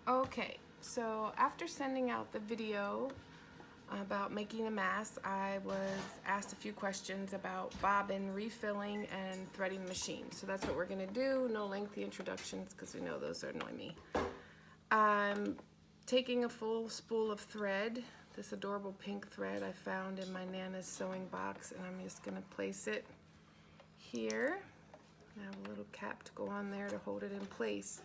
Okay, so after sending out the video about making the mask, I was asked a few questions about bobbin refilling and threading the machine. So that's what we're gonna do. No lengthy introductions because we know those annoy me. I'm taking a full spool of thread, this adorable pink thread I found in my Nana's sewing box, and I'm just gonna place it here. I have a little cap to go on there to hold it in place.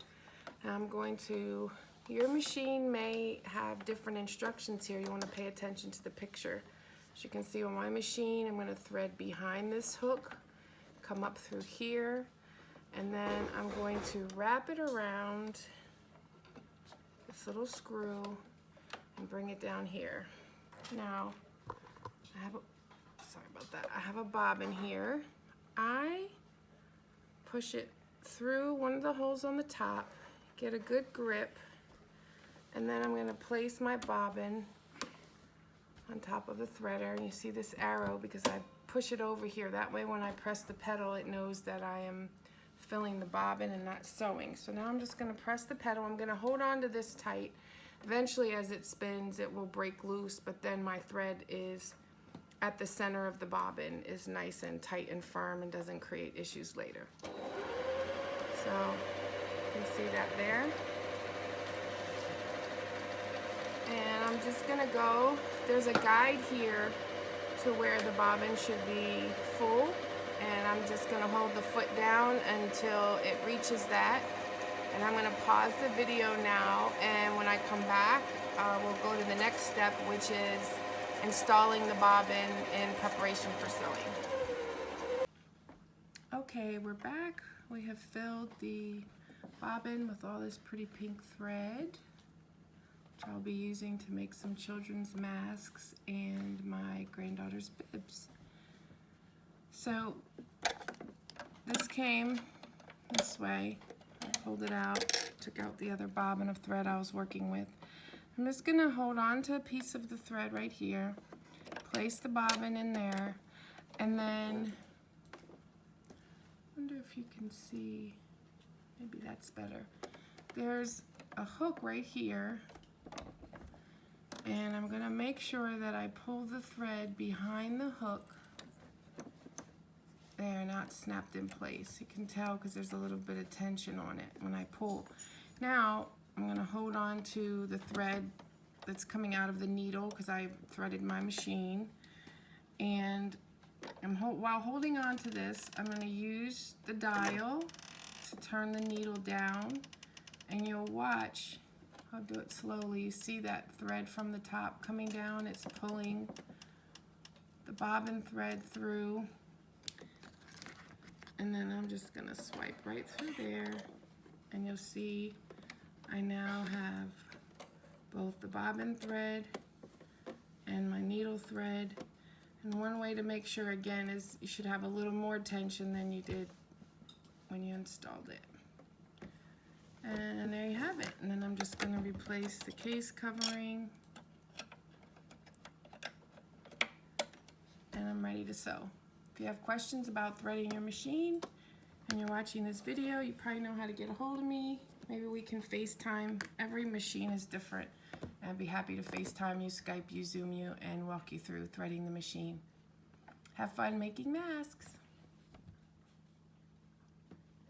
And I'm going to, your machine may have different instructions here. You want to pay attention to the picture. As you can see on my machine, I'm going to thread behind this hook, come up through here, and then I'm going to wrap it around this little screw and bring it down here. Now, sorry about that, I have a bobbin here. I push it through one of the holes on the top, get a good grip, and then I'm going to place my bobbin on top of the threader. And you see this arrow because I push it over here. That way when I press the pedal, it knows that I am filling the bobbin and not sewing. So now I'm just going to press the pedal. I'm going to hold on to this tight. Eventually as it spins, it will break loose, but then my thread is at the center of the bobbin, is nice and tight and firm and doesn't create issues later. So you can see that there. And I'm just gonna go, there's a guide here to where the bobbin should be full, and I'm just gonna hold the foot down until it reaches that. And I'm gonna pause the video now, and when I come back, we'll go to the next step, which is installing the bobbin in preparation for sewing. Okay, we're back. We have filled the bobbin with all this pretty pink thread, which I'll be using to make some children's masks and my granddaughter's bibs. So this came this way. I pulled it out, took out the other bobbin of thread I was working with. I'm just gonna hold on to a piece of the thread right here, place the bobbin in there, and then, I wonder if you can see, maybe that's better. There's a hook right here, and I'm gonna make sure that I pull the thread behind the hook. There, not snapped in place. You can tell because there's a little bit of tension on it when I pull. Now, I'm gonna hold on to the thread that's coming out of the needle because I threaded my machine. And while holding on to this, I'm gonna use the dial to turn the needle down, and you'll watch, I'll do it slowly, you see that thread from the top coming down, it's pulling the bobbin thread through, and then I'm just gonna swipe right through there, and you'll see I now have both the bobbin thread and my needle thread. And one way to make sure, again, is you should have a little more tension than you did when you installed it. And there you have it. And then I'm just going to replace the case covering. And I'm ready to sew. If you have questions about threading your machine and you're watching this video, you probably know how to get a hold of me. Maybe we can FaceTime. Every machine is different. I'd be happy to FaceTime you, Skype you, Zoom you, and walk you through threading the machine. Have fun making masks.